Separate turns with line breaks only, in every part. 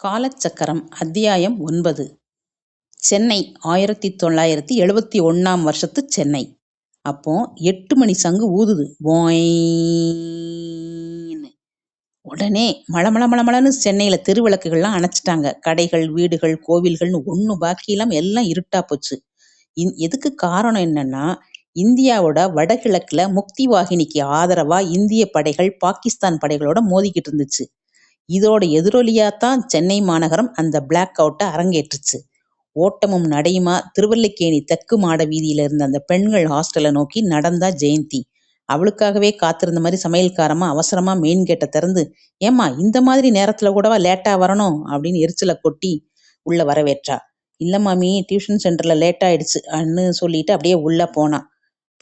காலச்சக்கரம் அத்தியாயம் 9. சென்னை 1971 சென்னை. அப்போ 8 மணி சங்கு ஊதுது. போயின்னு உடனே மளமளன்னு சென்னையில தெருவிளக்குகள்லாம் அணைச்சிட்டாங்க. கடைகள், வீடுகள், கோவில்கள்னு ஒண்ணு பாக்கி இல்லாம எல்லாம் இருட்டா போச்சு. எதுக்கு காரணம் என்னன்னா, இந்தியாவோட வடகிழக்குல முக்தி வாகினிக்கு ஆதரவா இந்திய படைகள் பாகிஸ்தான் படைகளோட மோதிக்கிட்டு இருந்துச்சு. இதோட எதிரொலியாத்தான் சென்னை மாநகரம் அந்த பிளாக் அவுட்டை அரங்கேற்றுச்சு. ஓட்டமும் நடையுமா திருவல்லிக்கேணி தெற்கு மாட வீதியில இருந்த அந்த பெண்கள் ஹாஸ்டலை நோக்கி நடந்தா ஜெயந்தி. அவளுக்காகவே காத்திருந்த மாதிரி சமையல்காரமா அவசரமா மெயின் கேட்டை திறந்து, ஏம்மா இந்த மாதிரி நேரத்துல கூடவா லேட்டா வரணும் அப்படின்னு எரிச்சலை கொட்டி உள்ள வரவேற்றா. இல்ல மாமி, டியூஷன் சென்டர்ல லேட் ஆயிடுச்சு அன்னு சொல்லிட்டு அப்படியே உள்ள போனா.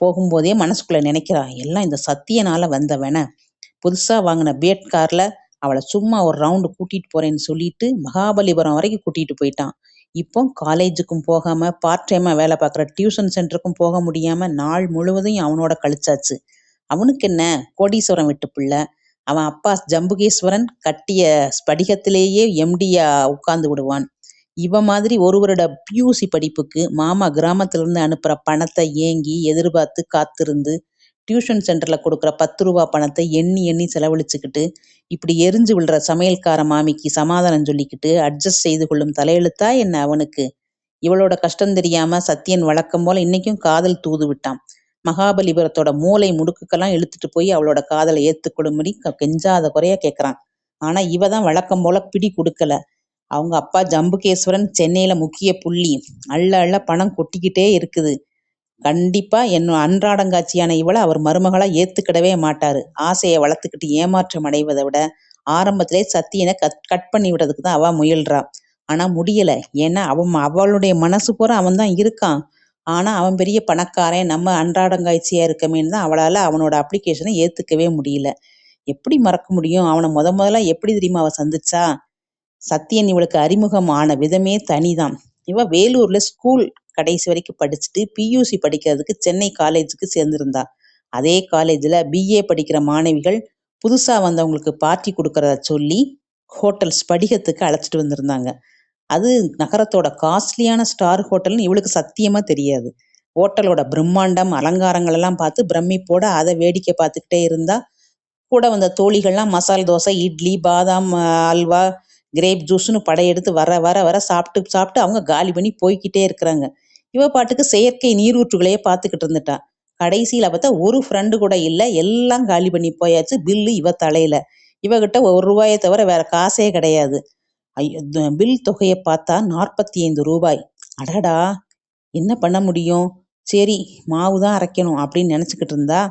போகும்போதே மனசுக்குள்ள நினைக்கிறா, எல்லாம் இந்த சத்தியனால வந்தவன. புதுசா வாங்கின பியட் கார்ல அவளை சும்மா ஒரு ரவுண்டு கூட்டிட்டு போறேன்னு சொல்லிட்டு மகாபலிபுரம் வரைக்கும் கூட்டிட்டு போயிட்டான். இப்போ காலேஜுக்கும் போகாம பார்ட் டைமா வேலை பார்க்குற டியூஷன் சென்டருக்கும் போக முடியாம நாள் முழுவதும் அவனோட கழிச்சாச்சு. அவனுக்கு என்ன, கோடீஸ்வரன் விட்டு பிள்ளை. அவன் அப்பா ஜம்புகேஸ்வரன் கட்டிய ஸ்படிகத்திலேயே எம்டியா உட்கார்ந்து விடுவான். இவ மாதிரி ஒரு வருட பியூசி படிப்புக்கு மாமா கிராமத்திலிருந்து அனுப்புற பணத்தை ஏங்கி எதிர்பார்த்து காத்திருந்து டியூஷன் சென்டர்ல கொடுக்குற 10 ரூபா பணத்தை எண்ணி எண்ணி செலவழிச்சுக்கிட்டு இப்படி எரிஞ்சு விழுற சமையல்கார மாமிக்கு சமாதானம் சொல்லிக்கிட்டு அட்ஜஸ்ட் செய்து கொள்ளும் தலையெழுத்தா என்ன அவனுக்கு? இவளோட கஷ்டம் தெரியாம சத்தியன் வழக்கம் போல இன்னைக்கும் காதல் தூது விட்டான். மகாபலிபுரத்தோட மூளை முடுக்குக்கெல்லாம் இழுத்துட்டு போய் அவளோட காதலை ஏத்துக்கொள்ளும்படி கெஞ்சாத குறையா கேட்கறான். ஆனா இவ தான் வழக்கம் போல பிடி கொடுக்கல. அவங்க அப்பா ஜம்புகேஸ்வரன் சென்னையில முக்கிய புள்ளி. அள்ள அள்ள பணம் கொட்டிக்கிட்டே இருக்குது. கண்டிப்பா அன்றாடங்காட்சியான இவளை அவர் மருமகளா ஏத்துக்கிடவே மாட்டாரு. ஆசையை வளர்த்துக்கிட்டு ஏமாற்றம் அடைவதை விட ஆரம்பத்திலே சத்தியனை கட் பண்ணி விடுறதுக்கு தான் அவ முயல்றா. ஆனா முடியல. ஏன்னா அவளுடைய மனசு பூரா அவன் தான் இருக்கான். ஆனா அவன் பெரிய பணக்காரன், நம்ம அன்றாடங்காட்சியா இருக்கமேன்னு தான் அவளால அவனோட அப்ளிகேஷனை ஏத்துக்கவே முடியல. எப்படி மறக்க முடியும்? அவனை முதல்ல எப்படி தெரியுமா அவ சந்திச்சா? சத்தியன் இவளுக்கு அறிமுகம் ஆன விதமே தனிதான். இவ வேலூர்ல ஸ்கூல் கடைசி வரைக்கும் படிச்சுட்டு பியூசி படிக்கிறதுக்கு சென்னை காலேஜுக்கு சேர்ந்திருந்தா. அதே காலேஜ்ல பிஏ படிக்கிற மாணவிகள் புதுசா வந்தவங்களுக்கு பார்ட்டி கொடுக்கறத சொல்லி ஹோட்டல் ஸ்படிகத்துக்கு அழைச்சிட்டு வந்திருந்தாங்க. அது நகரத்தோட காஸ்ட்லியான ஸ்டார் ஹோட்டல்னு இவளுக்கு சத்தியமா தெரியாது. ஹோட்டலோட பிரம்மாண்டம் அலங்காரங்கள் எல்லாம் பார்த்து பிரமிப்போட அதை வேடிக்கை பார்த்துக்கிட்டே இருந்தா. கூட வந்த தோழிகள்லாம் மசால் தோசை, இட்லி, பாதாம் அல்வா, கிரேப் ஜூஸ்னு படையெடுத்து வர வர வர சாப்பிட்டு அவங்க காலி பண்ணி போய்கிட்டே இருக்கிறாங்க. இவ பாட்டுக்கு செயற்கை நீரூற்றுகளையே பார்த்துக்கிட்டு இருந்துட்டா. கடைசியில பார்த்தா ஒரு ஃப்ரெண்டு கூட இல்லை, எல்லாம் காலி பண்ணி போயாச்சு. பில்லு இவ தலையில. இவகிட்ட ₹1 தவிர வேற காசே கிடையாது. பில் தொகையை பார்த்தா 45 ரூபாய். அடடா, என்ன பண்ண முடியும்? சரி, மாவு தான் அரைக்கணும் அப்படின்னு நினைச்சுக்கிட்டு இருந்தா.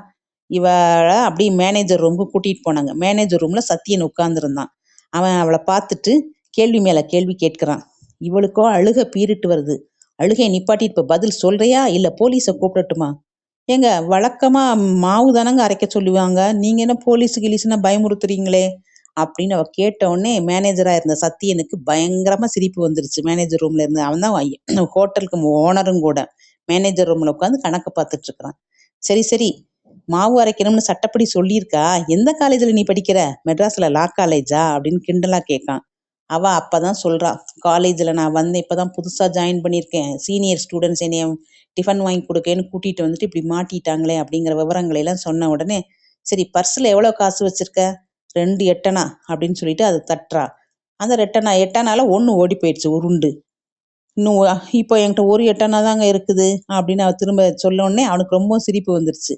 இவளை அப்படி மேனேஜர் ரூமுக்கு கூட்டிட்டு போனாங்க. மேனேஜர் ரூம்ல சத்தியன் உட்கார்ந்துருந்தான். அவன் அவளை பார்த்துட்டு கேள்வி மேல கேள்வி கேட்கிறான். இவளுக்கோ அழுக பீறிட்டு வருது. அழுகையை நிப்பாட்டிட்டு இப்ப பதில் சொல்றியா இல்ல போலீஸை கூப்பிடட்டுமா? ஏங்க, வழக்கமா மாவு தானங்க அரைக்க சொல்லுவாங்க, நீங்க என்ன போலீஸு கிலீஸுன்னா பயமுறுத்துறீங்களே அப்படின்னு அவ கேட்ட உடனே மேனேஜரா இருந்த சத்தியனுக்கு பயங்கரமா சிரிப்பு வந்துருச்சு. மேனேஜர் ரூம்ல இருந்து அவன் தான் ஹோட்டலுக்கு ஓனரும் கூட. மேனேஜர் ரூம்ல உட்காந்து கணக்கு பார்த்துட்டு இருக்கிறான். சரி சரி, மாவு அரைக்கணும்னு சட்டப்படி சொல்லியிருக்கா? எந்த காலேஜ்ல நீ படிக்கிற? மெட்ராஸ்ல லா காலேஜா அப்படின்னு கிண்டலா கேட்கான். அவ அப்பதான் சொல்றா, காலேஜ்ல நான் வந்தேன், இப்பதான் புதுசா ஜாயின் பண்ணியிருக்கேன். சீனியர் ஸ்டூடெண்ட்ஸ் என்னைய டிஃபன் வாங்கி கொடுக்கேன்னு கூட்டிட்டு வந்துட்டு இப்படி மாட்டிட்டாங்களே அப்படிங்கிற விவரங்களை எல்லாம் சொன்ன உடனே, சரி பர்ஸ்ல எவ்வளவு காசு வச்சிருக்க? 2 எட்டனா அப்படின்னு சொல்லிட்டு அதை தட்டுறா. அந்த எட்டனால 1 ஓடி போயிடுச்சு உருண்டு. இன்னும் இப்போ என்கிட்ட 1 எட்டனா தாங்க இருக்குது அப்படின்னு அவ திரும்ப சொல்ல உடனே அவனுக்கு ரொம்ப சிரிப்பு வந்துருச்சு.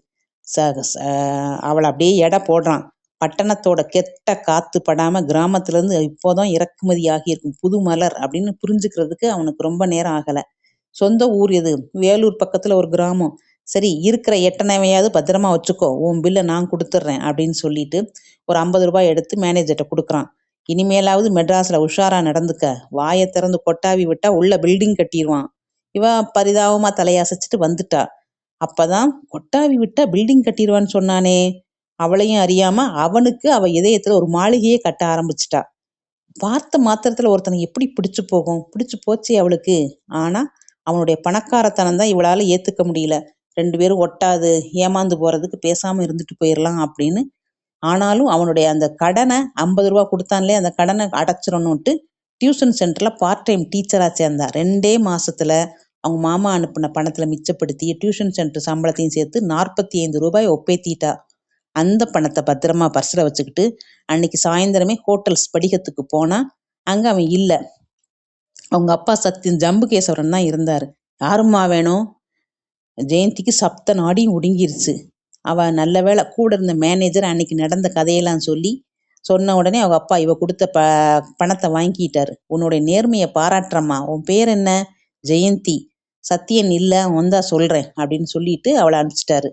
அவளை அப்படியே எடை போடுறான். பட்டணத்தோட கெட்ட காத்து படாம கிராமத்துல இருந்து இப்போதான் இறக்குமதி ஆகியிருக்கும் புது மலர் அப்படின்னு புரிஞ்சுக்கிறதுக்கு அவனுக்கு ரொம்ப நேரம் ஆகல. சொந்த ஊர் எது? வேலூர் பக்கத்துல ஒரு கிராமம். சரி, இருக்கிற எட்டனவையாவது பத்திரமா வச்சுக்கோ, உன் பில்லை நான் கொடுத்துட்றேன் அப்படின்னு சொல்லிட்டு ஒரு 50 ரூபாய் எடுத்து மேனேஜர்கிட்ட கொடுக்குறான். இனிமேலாவது மெட்ராஸ்ல உஷாரா நடந்துக்க, வாயை திறந்து கொட்டாவி விட்டா உள்ள பில்டிங் கட்டிடுவான். இவ பரிதாபமா தலையசைச்சிட்டு வந்துட்டா. அப்பதான் கொட்டாவி விட்டா பில்டிங் கட்டிடுவான்னு சொன்னானே. அவளையும் அறியாம அவனுக்கு அவ இதயத்துல ஒரு மாளிகையே கட்ட ஆரம்பிச்சிட்டா. பார்த்த மாத்திரத்துல ஒருத்தனை எப்படி பிடிச்சு போகும்? பிடிச்சு போச்சு அவளுக்கு. ஆனா அவனுடைய பணக்காரத்தனம் தான் இவளால ஏத்துக்க முடியல. 2 பேரும் ஒட்டாது, ஏமாந்து போறதுக்கு பேசாம இருந்துட்டு போயிடலாம் அப்படின்னு. ஆனாலும் அவனுடைய அந்த கடனை 50 ரூபாய் கொடுத்தான்லே, அந்த கடனை அடைச்சிடணும்ட்டு டியூஷன் சென்டரில் பார்ட் டைம் டீச்சராக சேர்ந்தா. 2 மாசத்துல அவங்க மாமா அனுப்பின பணத்தில் மிச்சப்படுத்தி டியூஷன் சென்டர் சம்பளத்தையும் சேர்த்து 45 ரூபாய் ஒப்பேத்திட்டா. அந்த பணத்தை பத்திரமா பர்ஸில் வச்சுக்கிட்டு அன்னைக்கு சாயந்தரமே ஹோட்டல் ஸ்படிகத்துக்கு போனா அங்கே அவன் இல்லை. அவங்க அப்பா சத்தியம் ஜம்புகேஸ்வரன் தான் இருந்தார். யாரும்மா வேணும்? ஜெயந்திக்கு சப்த நாடியும் ஒடுங்கிருச்சு. அவ நல்ல வேளை கூட இருந்த மேனேஜர் அன்னைக்கு நடந்த கதையெல்லாம் சொன்ன உடனே அவங்க அப்பா இவ கொடுத்த பணத்தை வாங்கிட்டாரு. உன்னுடைய நேர்மையை பாராட்டுறம்மா. உன் பேர் என்ன? ஜெயந்தி. சத்தியன் இல்ல, வந்தா சொல்றேன் அப்படின்னு சொல்லிட்டு அவளை அனுப்பிச்சிட்டாரு.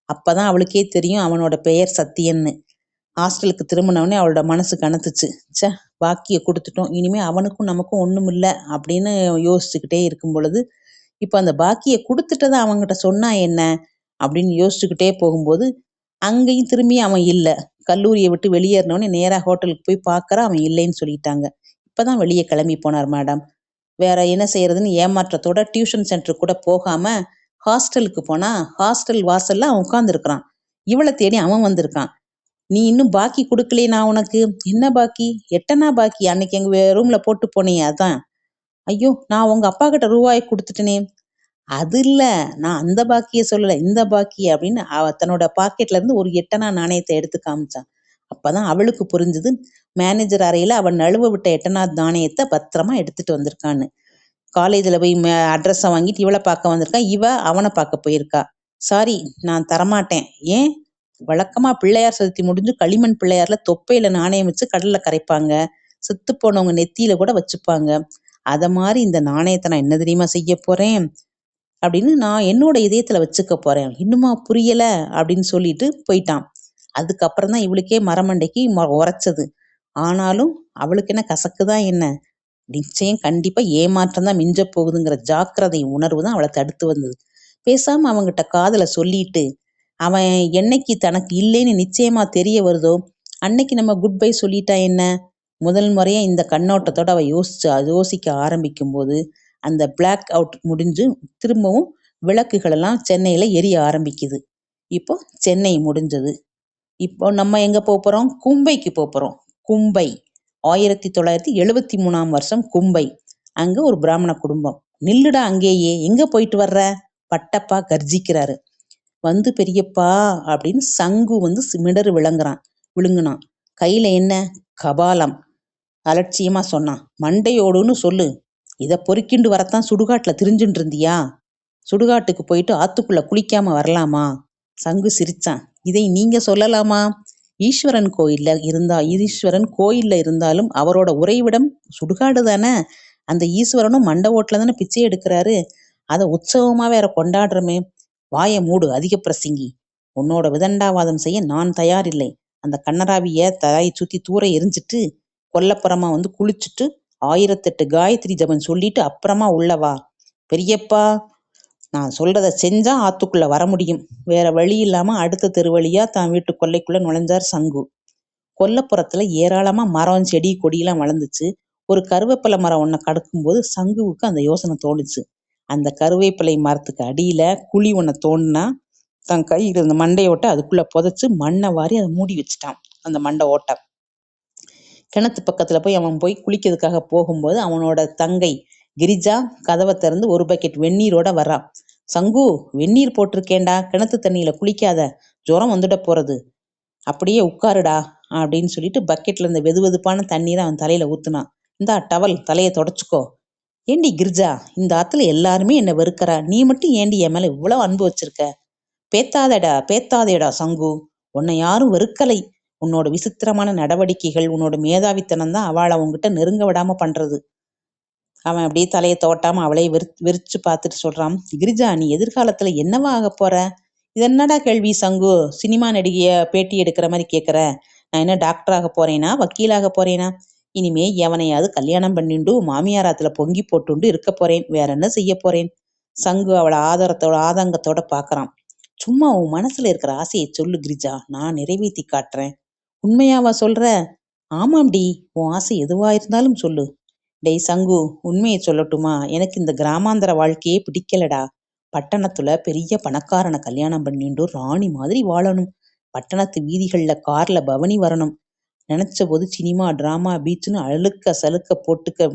அப்பதான் அவளுக்கே தெரியும் அவனோட பெயர் சத்தியன்னு. ஹாஸ்டலுக்கு திரும்பினவனே அவளோட மனசு கனத்துச்சு. ச்சே, பாக்கியை கொடுத்துட்டோம், இனிமே அவனுக்கும் நமக்கும் ஒண்ணும் இல்லை அப்படின்னு யோசிச்சுக்கிட்டே இருக்கும் பொழுது இப்ப அந்த பாக்கியை கொடுத்துட்டதை அவன்கிட்ட சொன்னா என்ன அப்படின்னு யோசிச்சுக்கிட்டே போகும்போது அங்கேயும் திரும்பி அவன் இல்லை. கல்லூரியை விட்டு வெளியேறினவனே நேரா ஹோட்டலுக்கு போய் பார்க்கற, அவன் இல்லைன்னு சொல்லிட்டாங்க. இப்பதான் வெளியே கிளம்பி போனார் மேடம். வேற என்ன செய்யறதுன்னு ஏமாற்றத்தோட டியூஷன் சென்டருக்கு கூட போகாம ஹாஸ்டலுக்கு போனா ஹாஸ்டல் வாசல்ல அவன் உட்கார்ந்துருக்கிறான். இவளை தேடி அவன் வந்திருக்கான். நீ இன்னும் பாக்கி கொடுக்கலையே, நான் உனக்கு. என்ன பாக்கி? எட்டனா பாக்கி, அன்னைக்கு எங்க ரூம்ல போட்டு போனேன், அதான். ஐயோ, நான் உங்க அப்பா கிட்ட ரூபாய் கொடுத்துட்டேனே. அது இல்ல, நான் அந்த பாக்கிய சொல்லல, இந்த பாக்கிய அப்படின்னு தன்னோட பாக்கெட்ல இருந்து ஒரு 8 அணா நாணயத்தை எடுத்து காமிச்சான். அப்பதான் அவளுக்கு புரிஞ்சுது மேனேஜர் அறையில அவன் நழுவ விட்ட 8 அணா நாணயத்தை பத்திரமா எடுத்துட்டு வந்திருக்கான்னு. காலேஜில் போய் அட்ரஸை வாங்கிட்டு இவளை பார்க்க வந்திருக்கா, இவ அவனை பார்க்க போயிருக்கா. சாரி, நான் தரமாட்டேன். ஏன்? வழக்கமா பிள்ளையார் சதுர்த்தி முடிஞ்சு களிமண் பிள்ளையார்ல தொப்பையில நாணயம் வச்சு கடல்ல கரைப்பாங்க, செத்து போனவங்க நெத்தியில கூட வச்சுப்பாங்க. அத மாதிரி இந்த நாணயத்தை நான் என்ன தெரியுமா செய்ய போறேன் அப்படின்னு நான் என்னோட இதயத்துல வச்சுக்க போறேன். இன்னுமா புரியல அப்படின்னு சொல்லிட்டு போயிட்டான். அதுக்கப்புறம் தான் இவளுக்கே மரமண்டைக்கு உரைச்சது. ஆனாலும் அவளுக்கு என்ன கசக்குதான் என்ன? நிச்சயம் கண்டிப்பா ஏமாற்றம் தான் மிஞ்ச போகுதுங்கிற ஜாக்கிரதை உணர்வு தான் அவளை தடுத்து வந்தது. பேசாம அவங்கிட்ட காதல சொல்லிட்டு அவன் என்னைக்கு தனக்கு இல்லைன்னு நிச்சயமா தெரிய வருதோ அன்னைக்கு நம்ம குட் பை சொல்லிட்டா என்ன? முதல் முறையா இந்த கண்ணோட்டத்தோட அவ யோசிக்க ஆரம்பிக்கும் போது அந்த பிளாக் அவுட் முடிஞ்சு திரும்பவும் விளக்குகள் எல்லாம் சென்னையில எரிய ஆரம்பிக்குது. இப்போ சென்னை முடிஞ்சது. இப்போ நம்ம எங்க போறோம்? கும்பைக்கு போறோம். கும்பை 1973ஆம் வருஷம் கும்பை. அங்க ஒரு பிராமண குடும்பம். நில்லுடா அங்கேயே, எங்க போயிட்டு வர்ற? பட்டப்பா கர்ஜிக்கிறாரு. வந்து பெரியப்பா அப்படின்னு சங்கு வந்து மிடறு விழுங்குனான். கையில என்ன? கபாலம். அலட்சியமா சொன்னான். மண்டையோடுன்னு சொல்லு. இத பொறுக்கிண்டு வரத்தான் சுடுகாட்டுல திரிஞ்சுட்டு இருந்தியா? சுடுகாட்டுக்கு போயிட்டு ஆத்துக்குள்ள குளிக்காம வரலாமா? சங்கு சிரிச்சான். இதை நீங்க சொல்லலாமா? ஈஸ்வரன் கோயில்ல இருந்தாலும் அவரோட உறைவிடம் சுடுகாடு தானே. அந்த ஈஸ்வரனும் மண்ட ஓட்டுல தானே பிச்சை எடுக்கிறாரு. அதை உற்சவமா வேற கொண்டாடுறமே. வாய மூடு, அதிக பிரசங்கி. உன்னோட விதண்டாவாதம் செய்ய நான் தயாரில்லை. அந்த கண்ணராவிய தாயை சுத்தி தூர எரிஞ்சிட்டு கொல்லப்புறமா வந்து குளிச்சுட்டு 1008 காயத்ரி ஜபம் சொல்லிட்டு அப்புறமா உள்ளவா. பெரியப்பா, நான் சொல்றத செஞ்சா ஆத்துக்குள்ள வர முடியும். வேற வழி இல்லாம அடுத்த தெரு வழியா தான் வீட்டு கொல்லைக்குள்ள நுழைஞ்சார் சங்கு. கொல்லப்புறத்துல ஏராளமா மரம் செடி கொடியெல்லாம் வளர்ந்துச்சு. ஒரு கருவேப்பிலை மரம் ஒன்ன கடக்கும்போது சங்குவுக்கு அந்த யோசனை தோணுச்சு. அந்த கருவேப்பிலை மரத்துக்கு அடியில குழி ஒன்ன தோண்டினா தன் கை இருந்த மண்டையோட்ட அதுக்குள்ள புதைச்சு மண்ணை வாரி அதை மூடி வச்சுட்டான். அந்த மண்டை ஓட்ட கிணத்து பக்கத்துல அவன் போய் குளிக்கிறதுக்காக போகும்போது அவனோட தங்கை கிரிஜா கதவை திறந்து ஒரு பக்கெட் வெந்நீரோட வர்றான். சங்கு, வெந்நீர் போட்டிருக்கேன்டா, கிணத்து தண்ணியில குளிக்காத, ஜுரம் வந்துட போறது. அப்படியே உட்காருடா அப்படின்னு சொல்லிட்டு பக்கெட்ல இருந்த வெதுவெதுப்பான தண்ணீரை அவன் தலையில ஊத்துனான். இந்தா டவல், தலையை தொடச்சுக்கோ. ஏண்டி கிரிஜா, இந்த ஆத்துல எல்லாருமே என்ன வெறுக்கிறா, நீ மட்டும் ஏண்டி என் மேல இவ்வளவு அன்பு வச்சிருக்க? பேத்தாதேடா சங்கு, உன்னை யாரும் வெறுக்கலை. உன்னோட விசித்திரமான நடவடிக்கைகள், உன்னோட மேதாவித்தனம் தான் அவளை உங்ககிட்ட நெருங்க விடாம பண்றது. அவன் அப்படியே தலையை தோட்டாம அவளையே வெறிச்சு பார்த்துட்டு சொல்றான். கிரிஜா, நீ எதிர்காலத்துல என்னவா ஆக போற? இது என்னடா கேள்வி சங்கு? சினிமா நடிகைய பேட்டி எடுக்கிற மாதிரி கேட்குற. நான் என்ன டாக்டராக போறேனா, வக்கீலாக போறேனா? இனிமே எவனையாவது கல்யாணம் பண்ணிண்டு மாமியாராத்துல பொங்கி போட்டுண்டு இருக்க போறேன். வேற என்ன செய்ய போறேன்? சங்கு அவளை ஆதங்கத்தோட பாக்குறான். சும்மா உன் மனசுல இருக்கிற ஆசையை சொல்லு கிரிஜா, நான் நிறைவேற்றி காட்டுறேன். உண்மையாவா சொல்ற? ஆமாம்டி, உன் ஆசை எதுவா இருந்தாலும் சொல்லு. டேய் சங்கு, உண்மையை சொல்லட்டுமா? எனக்கு இந்த கிராமாந்தர வாழ்க்கையே பிடிக்கலடா. பட்டணத்துல பெரிய பணக்காரனை கல்யாணம் பண்ணிட்டு ராணி மாதிரி வாழணும். பட்டணத்து வீதிகள்ல கார்ல பவனி வரணும். நினைச்ச போது சினிமா, டிராமா, பீச்சுன்னு அழுக்க சலுக்க போட்டுக்க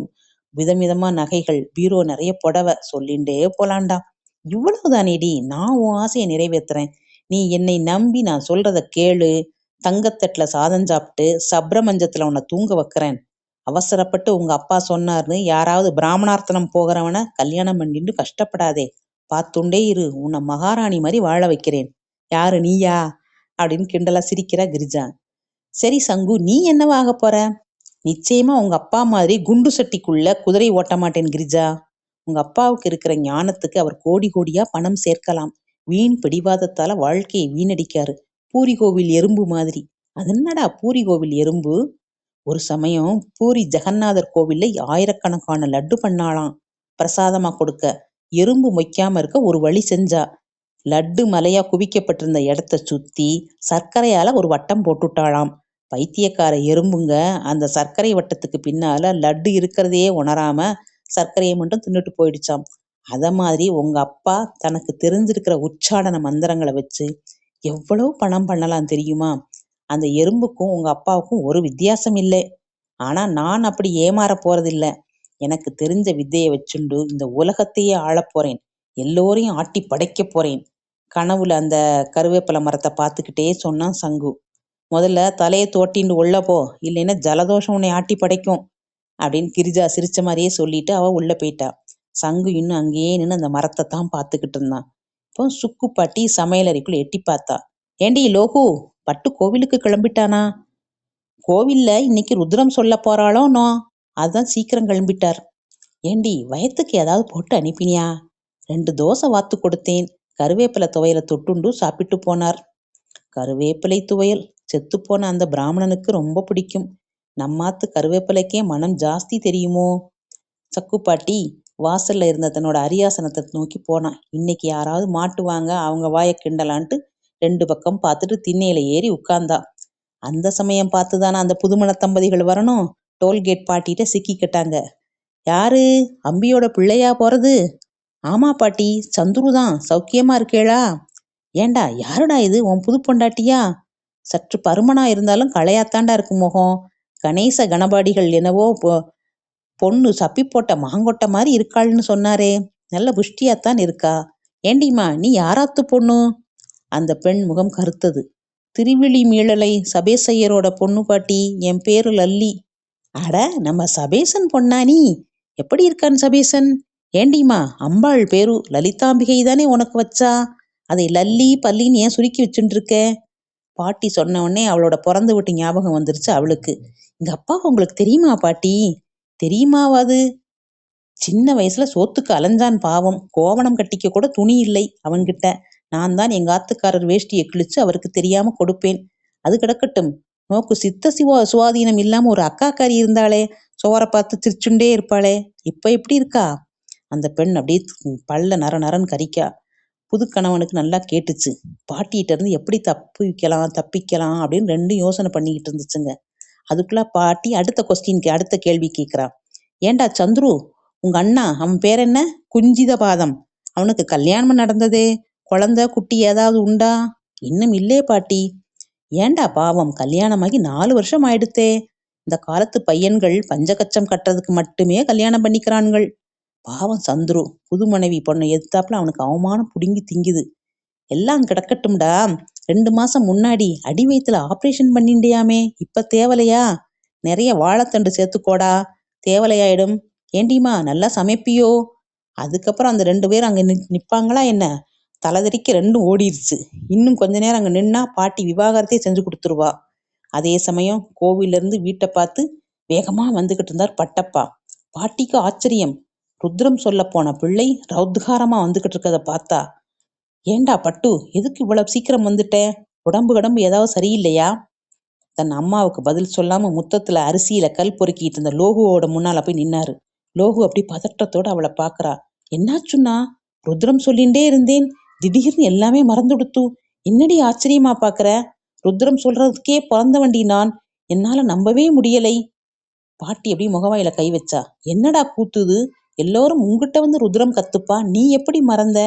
விதவிதமா நகைகள், பீரோ நிறைய புடவை, சொல்லிண்டே போலாண்டா. இவ்வளவுதானேடி, நான் உன் ஆசையை நிறைவேத்துறேன். நீ என்னை நம்பி நான் சொல்றத கேளு. தங்கத்தட்டுல சாதம் சாப்பிட்டு சப்ரமஞ்சத்துல உன்னை தூங்க வைக்கிறேன். அவசரப்பட்டு உங்க அப்பா சொன்னார்னு யாராவது பிராமணார்த்தனம் போகிறவன கல்யாணம் பண்ணிட்டு கஷ்டப்படாதே. பார்த்துண்டே இரு, உன்னை மகாராணி மாதிரி வாழ வைக்கிறேன். யாரு, நீயா? அப்படின்னு கிண்டலா சிரிக்கிறா கிரிஜா. சரி சங்கு, நீ என்னவா ஆக போற? நிச்சயமா உங்க அப்பா மாதிரி குண்டு சட்டிக்குள்ள குதிரை ஓட்ட மாட்டேன் கிரிஜா. உங்க அப்பாவுக்கு இருக்கிற ஞானத்துக்கு அவர் கோடி கோடியா பணம் சேர்க்கலாம். வீண் பிடிவாதத்தால வாழ்க்கையை வீணடிக்காரு. பூரி கோவில் எறும்பு மாதிரி. அது என்னடா பூரி கோவில் எறும்பு? ஒரு சமயம் பூரி ஜெகநாதர் கோவில்ல ஆயிரக்கணக்கான லட்டு பண்ணாளாம் பிரசாதமா கொடுக்க. எறும்பு மொய்க்காம இருக்க ஒரு வழி செஞ்சா. லட்டு மலையா குவிக்கப்பட்டிருந்த இடத்த சுத்தி சர்க்கரையால ஒரு வட்டம் போட்டுட்டாளாம். பைத்தியக்கார எறும்புங்க அந்த சர்க்கரை வட்டத்துக்கு பின்னால லட்டு இருக்கிறதையே உணராம சர்க்கரையை மட்டும் தின்னுட்டு போயிடுச்சாம். அத மாதிரி உங்க அப்பா தனக்கு தெரிஞ்சிருக்கிற உச்சாடன மந்திரங்களை வச்சு எவ்வளவு பணம் பண்ணலாம் தெரியுமா? அந்த எறும்புக்கும் உங்க அப்பாவுக்கும் ஒரு வித்தியாசம் இல்லை. ஆனா நான் அப்படி ஏமாற போறதில்ல. எனக்கு தெரிஞ்ச வித்தையை வச்சுண்டு இந்த உலகத்தையே ஆளப் போறேன். எல்லோரையும் ஆட்டி படைக்க போறேன். கனவுல அந்த கருவேப்பிலை மரத்தை பார்த்துக்கிட்டே சொன்னான் சங்கு. முதல்ல தலையை தோட்டின்னு உள்ள போ, இல்லைன்னா ஜலதோஷம் உன்னை ஆட்டி படைக்கும் அப்படின்னு கிரிஜா சிரிச்ச மாதிரியே சொல்லிட்டு அவ உள்ள போயிட்டா. சங்கு இன்னும் அங்கேயே நின்று அந்த மரத்தை தான் பார்த்துக்கிட்டு இருந்தான். இப்போ சுக்கு பாட்டி சமையலறைக்குள்ள எட்டி பார்த்தா. ஏண்டி லோகு, பட்டு கோவிலுக்கு கிளம்பிட்டானா? கோவில்ல இன்னைக்கு ருத்ரம் சொல்ல போறாளோனோ, அதான் சீக்கிரம் கிளம்பிட்டார். ஏண்டி, வயத்துக்கு ஏதாவது போட்டு அனுப்பினியா? 2 தோசை வாத்து கொடுத்தேன். கருவேப்பிலை துவையல தொட்டுண்டு சாப்பிட்டு போனார். கருவேப்பிலை துவையல் செத்துப்போன அந்த பிராமணனுக்கு ரொம்ப பிடிக்கும். நம்மாத்து கருவேப்பிலைக்கே மனம் ஜாஸ்தி தெரியுமோ? சக்குப்பாட்டி வாசல்ல இருந்த தன்னோட அரியாசனத்தை நோக்கி போனான். இன்னைக்கு யாராவது மாட்டுவாங்க, அவங்க வாயை கிண்டலான்ட்டு 2 பக்கம் பார்த்துட்டு திண்ணையில ஏறி உட்கார்ந்தா. அந்த சமயம் பார்த்துதானே அந்த புதுமண தம்பதிகள் வரணும். டோல்கேட் பாட்டிட்ட சிக்கிக்கிட்டாங்க. யாரு, அம்பியோட பிள்ளையா போறது? ஆமா பாட்டி, சந்துருதான். சௌக்கியமா இருக்கேளா? ஏண்டா, யாருடா இது, உன் புது பொண்டாட்டியா? சற்று பருமனா இருந்தாலும் களையாத்தாண்டா இருக்கு முகம். கணேச கணபாடிகள் என்னவோ பொண்ணு சப்பி போட்ட மாங்கொட்டை மாதிரி இருக்காள்னு சொன்னாரே, நல்ல புஷ்டியாத்தான் இருக்கா. ஏண்டிமா, நீ யாராத்து பொண்ணு? அந்த பெண் முகம் கருத்தது. திருவிழி மீளலை சபேசையரோட பொண்ணு பாட்டி, என் பேரு லல்லி. அட, நம்ம சபேசன் பொண்ணா நீ? எப்படி இருக்கான் சபேசன்? ஏண்டிமா, அம்பாள் பேரு லலிதாம்பிகை தானே உனக்கு வச்சா? அதை லல்லி பல்லின்னு ஏன் சுருக்கி வச்சுட்டு இருக்க? பாட்டி சொன்ன உடனே அவளோட பிறந்து விட்டு ஞாபகம் வந்துருச்சு அவளுக்கு. எங்க அப்பா உங்களுக்கு தெரியுமா பாட்டி? தெரியுமாவாது? சின்ன வயசுல சோத்துக்கு அலைஞ்சான் பாவம். கோவணம் கட்டிக்க கூட துணி இல்லை அவன்கிட்ட. நான் தான் எங்க ஆத்துக்காரர் வேஷ்டியை கிழிச்சு அவருக்கு தெரியாம கொடுப்பேன். அது கிடக்கட்டும், நோக்கு சித்த சுவாதீனம் இல்லாம ஒரு அக்காக்காரி இருந்தாளே, சோற பார்த்து சிரிச்சுண்டே இருப்பாளே, இப்ப எப்படி இருக்கா? அந்த பெண் அப்படியே பல்ல நர நரன்னு கரிக்கா. புது கணவனுக்கு நல்லா கேட்டுச்சு. பாட்டிகிட்ட இருந்து எப்படி தப்பிக்கலாம் அப்படின்னு 2 யோசனை பண்ணிக்கிட்டு இருந்துச்சுங்க. அதுக்குள்ள பாட்டி அடுத்த கேள்வி கேட்கிறா. ஏண்டா சந்துரு, உங்க அண்ணா, அவன் பேர் என்ன? குஞ்சித பாதம். அவனுக்கு கல்யாணம் நடந்ததே, குழந்தை குட்டி ஏதாவது உண்டா? இன்னும் இல்லே பாட்டி. ஏண்டா பாவம், கல்யாணமாகி 4 வருஷம் ஆயிடுத்தே. இந்த காலத்து பையன்கள் பஞ்சகச்சம் கட்டுறதுக்கு மட்டுமே கல்யாணம் பண்ணிக்கிறான்கள். பாவம் சந்துரு, புது மனைவி பொண்ணை எதிர்த்தாப்புல அவனுக்கு அவமானம் புடுங்கி திங்குது. எல்லாம் கிடக்கட்டும்டா. 2 மாசம் முன்னாடி அடி வயித்துல ஆபரேஷன் பண்ணிண்டியாமே, இப்ப தேவலையா? நிறைய வாழைத்தண்டு சேர்த்துக்கோடா, தேவலையாயிடும். ஏண்டிமா, நல்லா சமைப்பியோ? அதுக்கப்புறம் அந்த 2 பேரும் அங்க நிப்பாங்களா என்ன? தலைதறிக்க 2ம் ஓடிருச்சு. இன்னும் கொஞ்ச நேரம் அங்க நின்னா பாட்டி விவாகரத்தையே செஞ்சு கொடுத்துருவா. அதே சமயம் கோவில்ல இருந்து வீட்டை பார்த்து வேகமா வந்துகிட்டு இருந்தார் பட்டப்பா. பாட்டிக்கு ஆச்சரியம். ருத்ரம் சொல்ல போன பிள்ளை ரௌத்காரமா வந்துகிட்டு இருக்கத பார்த்தா. ஏண்டா பட்டு, எதுக்கு இவ்வளவு சீக்கிரம் வந்துட்ட? உடம்பு ஏதாவது சரியில்லையா? தன் அம்மாவுக்கு பதில் சொல்லாம முத்தத்துல அரிசியில கல் பொறுக்கிட்டு இருந்த லோகுவோட முன்னால போய் நின்னாரு. லோகு அப்படி பதற்றத்தோட அவளை பாக்குறா. என்னாச்சுன்னா? ருத்ரம் சொல்லிண்டே இருந்தேன், திடீர்னு எல்லாமே மறந்துடுத்து. என்னடி ஆச்சரியமா பாக்குற? ருத்ரம் சொல்றதுக்கே பிறந்தவண்டி நான். என்னால நம்பவே முடியலை. பாட்டி அப்படி முகவாயில கை வச்சா. என்னடா கூத்துது? எல்லோரும் உங்ககிட்ட வந்து ருத்ரம் கத்துப்பா, நீ எப்படி மறந்த?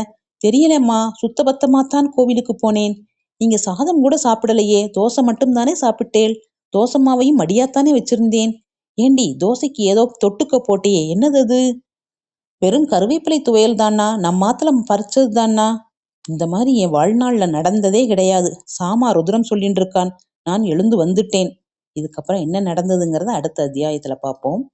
தெரியலம்மா, சுத்தபத்தமாத்தான் கோவிலுக்கு போனேன். நீங்க சாதம் கூட சாப்பிடலையே, தோசை மட்டும் தானே சாப்பிட்டேள். தோசை மாவையும் மடியாத்தானே வச்சிருந்தேன். ஏண்டி தோசைக்கு ஏதோ தொட்டுக்க போட்டியே, என்னது அது? வெறும் கருவேப்பிலை துவையல் தான்னா, நம்ம ஆத்துல பறிச்சது தான்னா. இந்த மாதிரி என் வாழ்நாள்ல நடந்ததே கிடையாது. சாமா ருத்ரம் சொல்லிட்டு இருக்கான். நான் எழுந்து வந்துட்டேன். இதுக்கப்புறம் என்ன நடந்ததுங்கிறத அடுத்த அத்தியாயத்துல பார்ப்போம்.